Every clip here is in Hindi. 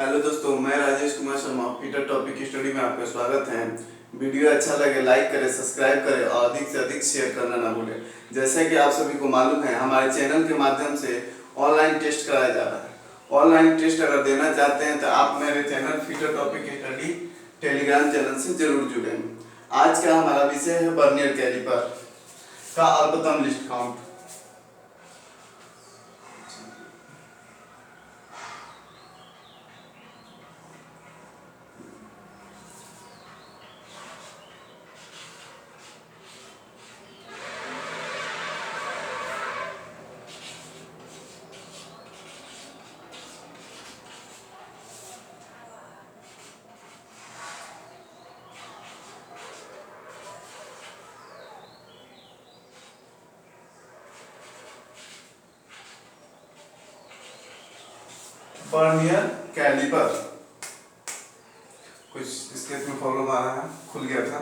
हेलो दोस्तों, मैं Rajesh Kumar Sharma Peter topic study में आपका स्वागत है। वीडियो अच्छा लगे लाइक करें, सब्सक्राइब करें और अधिक से अधिक शेयर करना ना भूलें। जैसे कि आप सभी को मालूम है, हमारे चैनल के माध्यम से ऑनलाइन टेस्ट कराया जा रहा है। ऑनलाइन टेस्ट अगर देना चाहते हैं तो आप मेरे channel Peter topic study Telegram channel से जरूर जुड़ें। आज का हमारा विषय है वर्नियर कैलिपर का अल्पतम लिस्ट काउंट। वर्नियर कैलिपर कुछ स्केच में प्रॉब्लम आ रहा है, खुल गया था।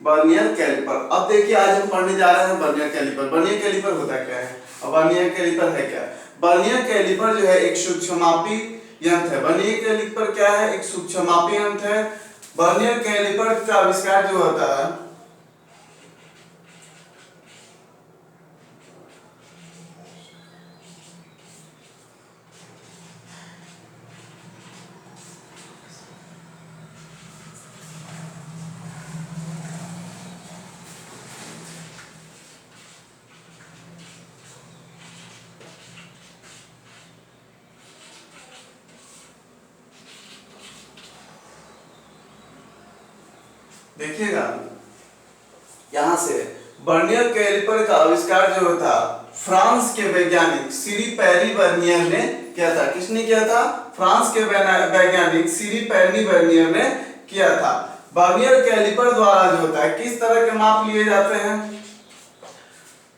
वर्नियर कैलिपर, अब देखिए आज हम पढ़ने जा रहे हैं वर्नियर कैलिपर। वर्नियर कैलिपर होता क्या है और वर्नियर कैलिपर है क्या? वर्नियर कैलिपर जो है एक सूक्ष्ममापी यंत्र है। वर्नियर कैलिपर क्या है? एक सूक्ष्ममापी यंत्र है। वर्नियर कैलिपर का आविष्कार जो होता है देखिएगा यहां से वर्नियर कैलिपर का आविष्कार जो था फ्रांस के वैज्ञानिक सीरी पैरी वर्नियर ने किया था। किसने किया था? फ्रांस के वैज्ञानिक सीरी पैरी वर्नियर ने किया था। वर्नियर कैलिपर द्वारा जो होता है किस तरह के माप लिए जाते हैं?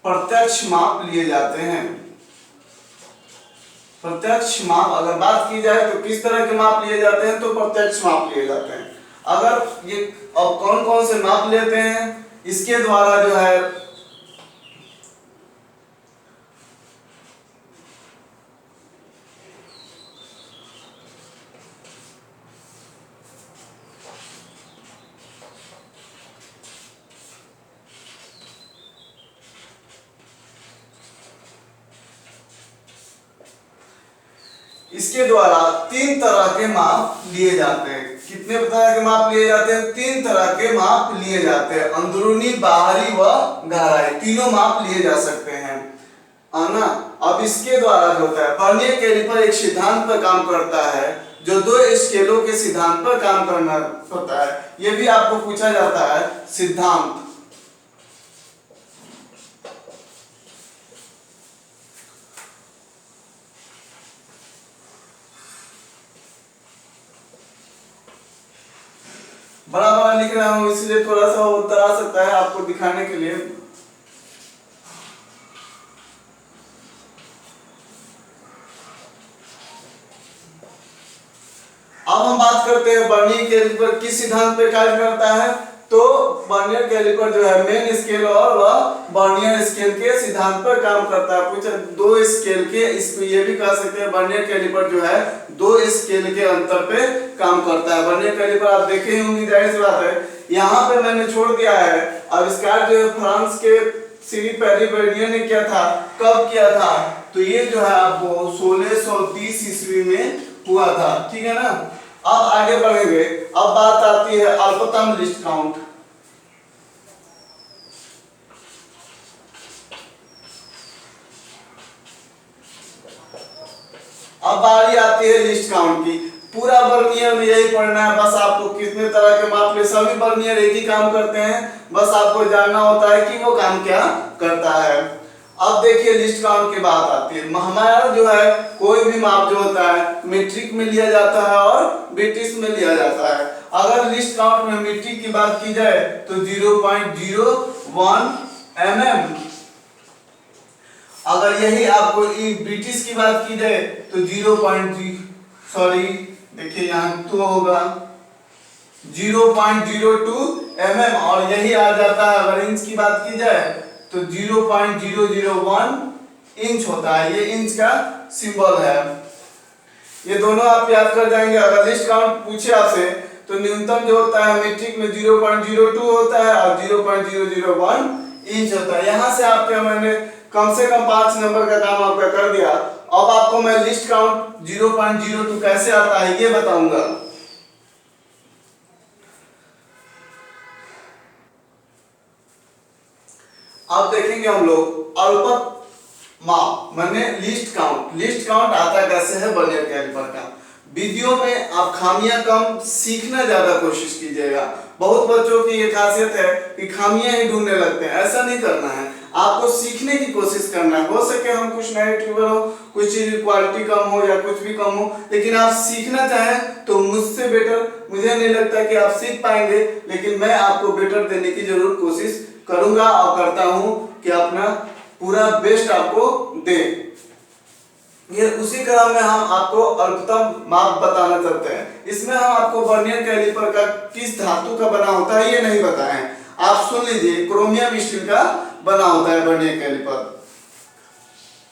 प्रत्यक्ष माप लिए जाते हैं। प्रत्यक्ष माप अगर बात की जाए तो किस तरह के माप लिए जाते हैं? तो प्रत्यक्ष माप लिए जाते हैं। अगर ये अब कौन कौन से माप लेते हैं इसके द्वारा जो है इसके द्वारा 3 तरह के माप लिए जाते हैं। कितने तरह के माप लिए जाते हैं? 3 तरह के माप लिए जाते हैं। अंदरूनी, बाहरी व गहराई, तीनों माप लिए जा सकते हैं, है ना। अब इसके द्वारा जो होता है वर्नियर कैलिपर एक सिद्धांत पर काम करता है जो 2 स्केलों के सिद्धांत पर काम करना होता है। यह भी आपको पूछा जाता है सिद्धांत। बड़ा बड़ा लिख रहा हूं इसलिए थोड़ा सा उतर आ सकता है आपको दिखाने के लिए। अब हम बात करते हैं वर्नियर कैलिपर किस सिद्धांत पर कार्य करता है। तो वर्नियर कैलिपर जो है मेन स्केल और वर्नियर स्केल के सिद्धांत पर काम करता है। कुछ 2 स्केल के, इसमें ये भी कह सकते हैं वर्नियर कैलिपर जो है 2 स्केल के अंतर पे काम करता है। वर्नियर कैलिपर आप देखे ही होंगे, जाहिर सी बात है। यहाँ पे मैंने छोड़ दिया है आविष्कार जो है फ्रांस के सीरी पैरी वर्नियर ने किया था। कब किया था? तो ये जो है आपको 1630 ईस्वी में हुआ था, ठीक है ना। अब आगे बढ़ेंगे। अब बात आती है अल्पतम लिस्ट काउंट। अब बारी आती है लिस्ट काउंट की। पूरा वर्नियर में यही पढ़ना है, बस आपको कितने तरह के माप ले, सभी वर्नियर एक ही काम करते हैं, बस आपको जानना होता है कि वो काम क्या करता है। अब देखिए लिस्ट काउंट की बात आती है। हमारा जो है कोई भी माप जो होता है मीट्रिक में लिया जाता है और ब्रिटिश में लिया जाता है। अगर लिस्ट काउंट में मीट्रिक की बात की जाए तो 0.01 mm। अगर यही आपको ब्रिटिश की बात की जाए तो 0.0 देखिए यहाँ तो होगा 0.02 mm और यही आ जाता है। अगर इंच की बात की जाए तो 0.001 इंच होता है। ये इंच का सिंबल है। ये दोनों आप याद कर जाएंगे। अगर लिस्ट काउंट पूछे आपसे तो न्यूनतम जो होता है मीट्रिक में 0.02 होता है और 0.001 इंच होता है। यहाँ से आपके मैंने कम से कम 5 नंबर का काम आपका कर दिया। अब आपको मैं लिस्ट काउंट 0.02 कैसे आता है ये बताऊंगा। अब देखेंगे हम लोग अल्पत माप माने लिस्ट काउंट आता कैसे है वर्नियर कैलिपर का। वीडियो में आप खामियां कम सीखना ज्यादा कोशिश कीजिएगा। बहुत बच्चों की ये खासियत है कि खामियां ही ढूंढने लगते हैं, ऐसा नहीं करना है। आपको सीखने की कोशिश करना है। हो सके हम कुछ नए ट्यूबर हो, कुछ चीज क्वालिटी कम हो या कुछ भी कम हो, लेकिन आप सीखना चाहें तो मुझसे बेटर मुझे नहीं लगता कि आप सीख पाएंगे, लेकिन मैं आपको बेटर देने की जरूर कोशिश करूंगा और करता हूं कि अपना पूरा बेस्ट आपको दे। ये उसी क्रम में हम आपको अल्पतम माप बताना चाहते हैं। इसमें हम आपको वर्नियर कैलिपर का किस धातु का बना होता है ये नहीं बताएं। आप सुन लीजिए, क्रोमियम स्टील का बना होता है वर्नियर कैलिपर।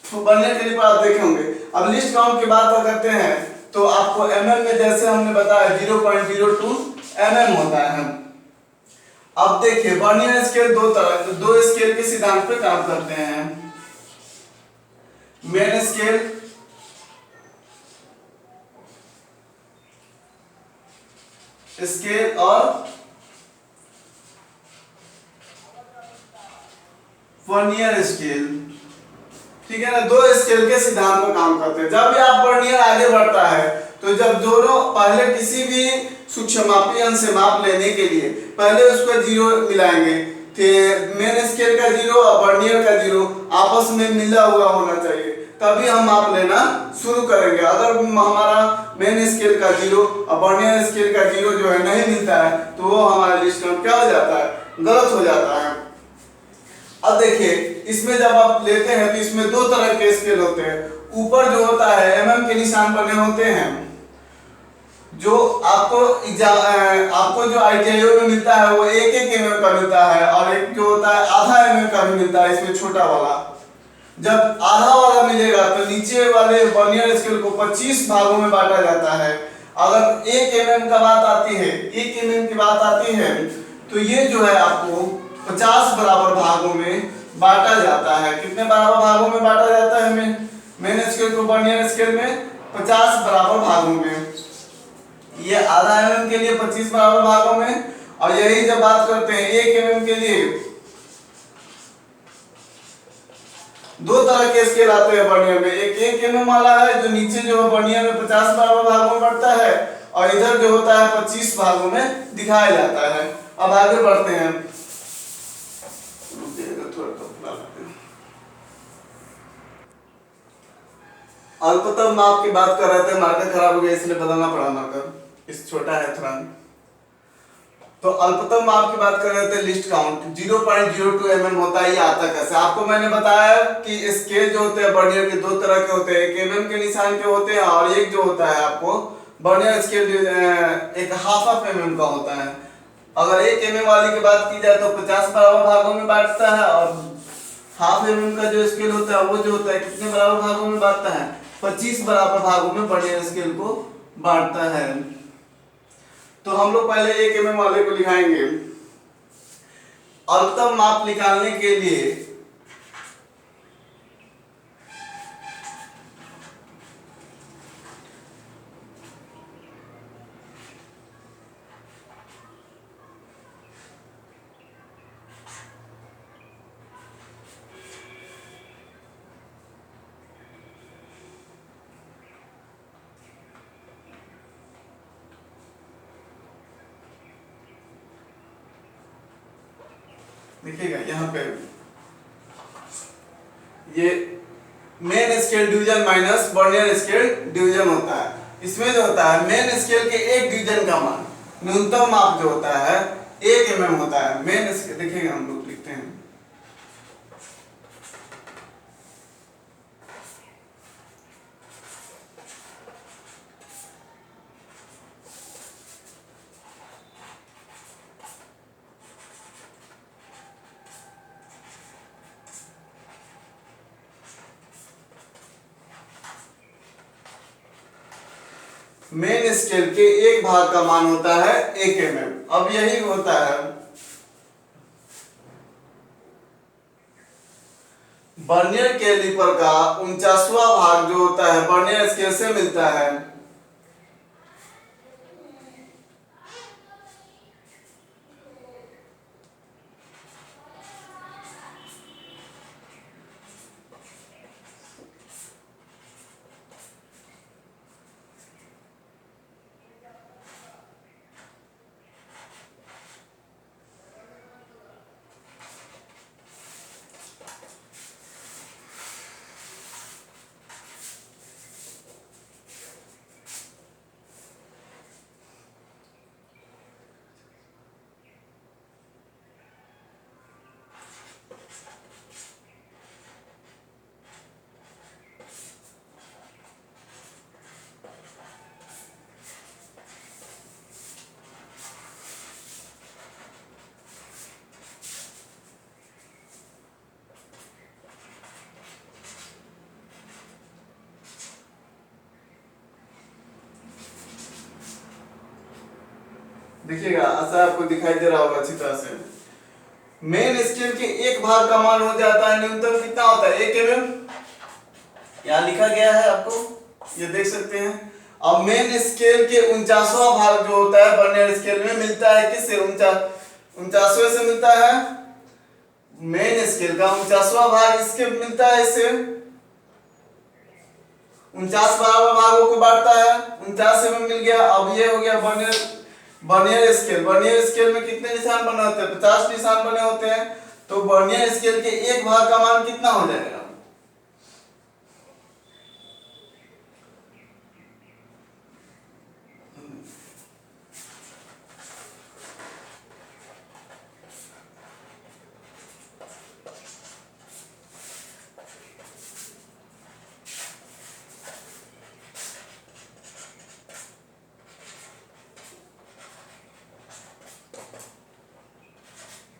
तो वर्नियर कैलिपर आप देखे होंगे। अब लिस्ट काउंट की बात करते हैं तो आपको एमएम में जैसे हमने बताया 0.02 एमएम होता है। अब देखिए वर्नियर स्केल दो स्केल के सिद्धांत पे काम करते हैं। मेन स्केल और वर्नियर स्केल, ठीक है ना। दो स्केल के सिद्धांत पर काम करते हैं। जब भी आप वर्नियर आगे बढ़ता है तो जब दोनों पहले किसी भी सूक्ष्ममापी अंश से माप लेने के लिए पहले उसको जीरो मिलाएंगे। मेन स्केल का जीरो और वर्नियर का जीरो आपस में मिला हुआ होना चाहिए, तभी हम माप लेना शुरू करेंगे। अगर हमारा मेन स्केल का जीरो और वर्नियर स्केल का जीरो जो है नहीं मिलता है तो वो हमारा लिस्ट काउंट क्या हो जाता है, गलत हो जाता है। अब देखिए इसमें जब आप लेते हैं तो इसमें दो तरह के स्केल होते हैं। ऊपर जो होता है एमएम के निशान बने होते हैं, जो आपको जो आईटीआईओ में मिलता है वो 1-1 एमएम का मिलता है, और एक जो होता है आधा एमएम का भी मिलता है इसमें छोटा वाला। जब आधा वाला मिलेगा तो नीचे वाले वर्नियर स्केल को 25 भागों में बांटा जाता है। अगर 1 एमएम का बात आती है, 1 एमएम की बात आती है तो ये जो है आपको 50 बराबर भागों में बांटा जाता है। कितने बराबर भागों में बांटा जाता है मेन स्केल को वर्नियर स्केल में 50 बराबर भागों में। ये आधा एमएम के लिए 25 बराबर भागों में, और यही जब बात करते हैं 1 एमएम के लिए, दो तरह के स्केल आते हैं वर्नियर में। एक 1 एमएम वाला है जो नीचे जो है वर्नियर में 50 बराबर भागों में बढ़ता है, और इधर जो होता है 25 भागों में दिखाया जाता है। अब आगे बढ़ते हैं। अल्पतम माप की बात कर रहे थे, मार्कर खराब हो गया इसलिए बदलना पड़ा मार्कर, इस छोटा है थोड़ा। तो अल्पतम माप की बात कर रहे थे, लिस्ट काउंट 0.02 mm होता है। ये आता कैसे, आपको मैंने बताया कि स्केल जो होते हैं वर्नियर के दो तरह के होते हैं, एक mm के निशान के होते हैं और एक जो होता है आपको वर्नियर स्केल एक हाफ mm का होता है। अगर 1 mm वाली की बात की जाए तो 50 बराबर भागों में बांटता है, और हाफ mm का जो स्केल होता है वो जो होता है कितने बराबर भागों में बांटता है, 25 बराबर भागों में वर्नियर स्केल को बांटता है। तो हम लोग पहले 1 mm वाले को लिखाएंगे। अल्पतम माप निकालने के लिए देखिएगा यहाँ पे ये main scale division minus vernier scale division होता है। इसमें जो होता है मेन स्केल के एक डिवीजन का मान, न्यूनतम माप जो होता है 1 mm होता है। मेन स्केल देखिएगा हम लोग लिखते हैं मेन स्केल के एक भाग का मान होता है 1 mm। अब यही होता है वर्नियर कैलिपर का 49वां भाग जो होता है वर्नियर स्केल से मिलता है। देखिएगा ऐसा आपको दिखाई दे रहा होगा अच्छी तरह से। मेन स्केल के एक भाग का मान हो जाता है न्यूनतम कितना होता है 1 mm। यहाँ लिखा गया है आपको ये देख सकते हैं। अब मेन स्केल के 49वां भाग जो होता है वर्नियर स्केल में मिलता है किससे 49वें से मिलता है। मेन स्केल का 49वां भाग इसके मिलता है इससे 49 बराबर भागों को बांटता है 49 में मिल गया। अब ये हो गया वर्नियर स्केल में कितने निशान बने होते हैं 50 निशान बने होते हैं। तो वर्नियर स्केल के एक भाग का मान कितना हो जाएगा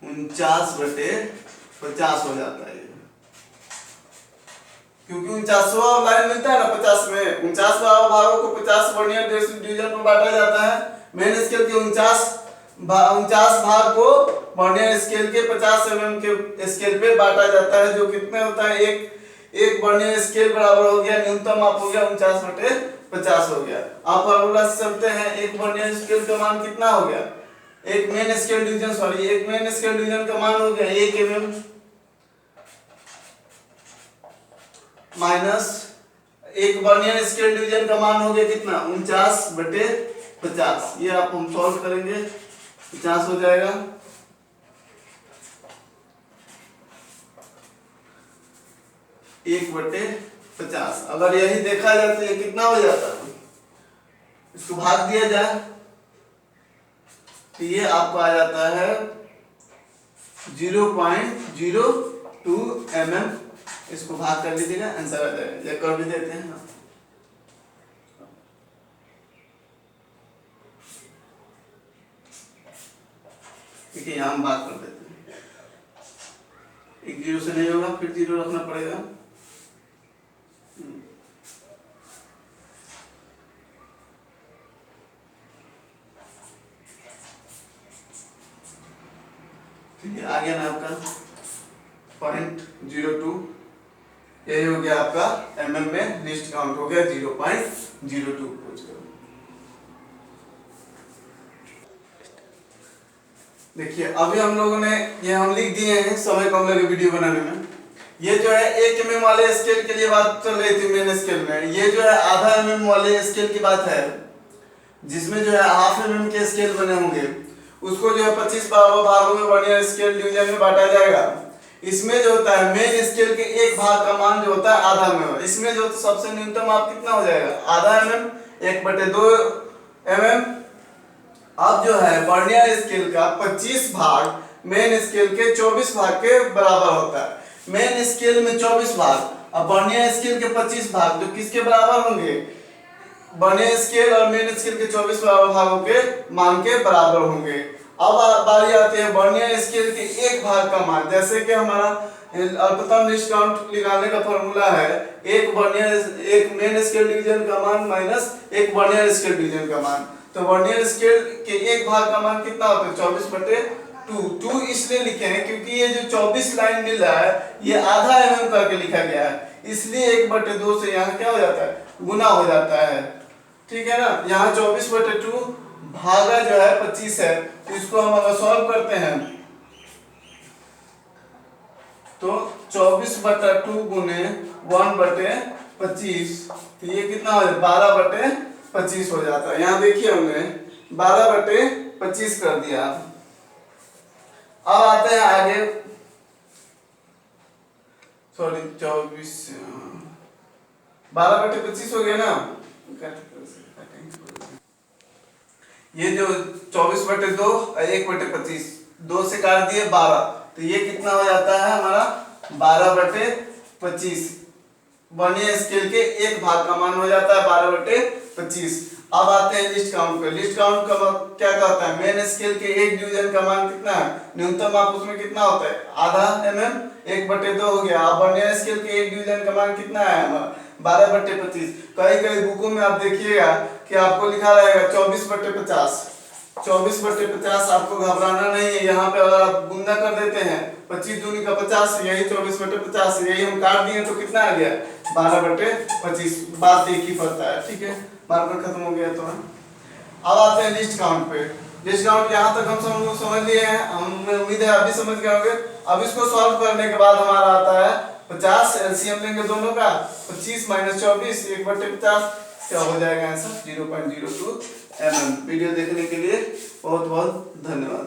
49/50 हो जाता है क्योंकि 49वां लाइन मिलता है ना 50 में 49 भागों को 50 वर्नियर डिवीजन में बांटा जाता है। मेन स्केल के 49 भाग को वर्नियर स्केल के 50 mm के स्केल पे बांटा जाता है जो कितने होता है एक वर्नियर स्केल बराबर हो गया न्यूनतम माप हो गया 49/50 हो गया। आप फॉर्मूला से चलते हैं एक वर्नियर स्केल का मान कितना हो गया एक मेन स्केल डिवीजन का मान हो गया 1 mm माइनस एक वर्नियर स्केल डिवीजन का मान हो गया कितना 49/50। ये आप हम सॉल्व करेंगे 50 हो जाएगा। एक बटे 50 अगर यही देखा जाए तो ये कितना हो जाता है इसको भाग दिया जाए तो ये आपको आ जाता है 0.02 mm। इसको भाग कर लीजिएगा आंसर आ जाएगा। ये कर भी देते हैं ना ठीक है यहाँ हम बात कर देते हैं। एक 0 से नहीं होगा फिर 0 रखना पड़ेगा। ठीक है आ गया ना आपका 0.02 यही हो गया आपका mm में लीस्ट काउंट हो गया 0.02। देखिए अभी हम लोगों ने ये हम लिख दिए हैं समय कम लगे वीडियो बनाने में। ये जो है 1 mm वाले स्केल के लिए बात चल रही थी मेन स्केल में। ये जो है आधा mm वाले स्केल की बात है जिसमें जो है हाफ mm के स्केल बने होंगे उसको जो है 25 भागों में वर्नियर स्केल डिवीजन में बांटा जाएगा। इसमें जो होता है मेन स्केल के एक भाग का मान जो होता है आधा mm। इसमें जो सबसे न्यूनतम आप कितना हो जाएगा आधा mm 1/2 mm। अब जो है वर्नियर स्केल का 25 भाग मेन स्केल के 24 भाग के बराबर होता है। मेन स्केल में 24 भाग अब वर्नियर स्केल के 25 भाग जो किसके बराबर होंगे वर्नियर स्केल और मेन स्केल के 24 भागों के मान के बराबर होंगे। अब बारी आती है वर्नियर स्केल के एक भाग का मान। जैसे कि हमारा अल्पतम लिस्ट काउंट निकालने का फॉर्मूला है एक मेन स्केल डिवीजन का मान माइनस एक वर्नियर स्केल डिवीजन का मान। तो वर्नियर स्केल के एक भाग का मान कितना होता है 24/2 इसलिए लिखे हैं क्योंकि ये जो 24 लाइन मिल रहा है ये आधा mm करके लिखा गया है, इसलिए 1/2 से यहाँ क्या हो जाता है गुना हो जाता है। ठीक है ना, यहाँ 24/2 भागा जो है 25 है, तो इसको हम अगर सॉल्व करते हैं तो 24/2 गुने 1/25 तो ये कितना हो जाए 12/25 हो जाता है। यहाँ देखिए हमने 12/25 कर दिया। अब आते हैं आगे, सॉरी 12/25 हो गया ना, ये जो 24/2 और 1/25 2 से काट दिए 12, तो ये कितना हो जाता है हमारा 12/25 वर्नियर स्केल के एक भाग का मान हो जाता है 12/25। अब आते हैं लिस्ट काउंट पे। लिस्ट काउंट का क्या कहता है मेन स्केल के एक डिवीजन का मान कितना है, न्यूनतम माप उसमें कितना होता है आधा mm 1/2 हो गया। अब वर्नियर स्केल के एक डिवीजन का मान कितना है हमारा 12/25। कई कई बुकों में आप देखिएगा कि आपको लिखा रहेगा 24/50 24/50। आपको घबराना नहीं है, यहाँ पे अगर आप गुना कर देते हैं 25 दूनी का 50 यही 24/50 यही हम काट दिए तो कितना आ गया 12/25। बात एक ही पड़ता है। ठीक है, मार्कर खत्म हो गया। तो अब आते हैं लिस्ट काउंट पे। लिस्ट काउंट यहाँ तक हम सब लोग समझ लिए हैं, हम उम्मीद है आप भी समझ गए होंगे। अब इसको सॉल्व करने के बाद हमारा आता है 50, एलसीएम लेंगे दोनों का 25 - 24 1/50 क्या हो जाएगा आंसर 0.02 mm। वीडियो देखने के लिए बहुत बहुत धन्यवाद।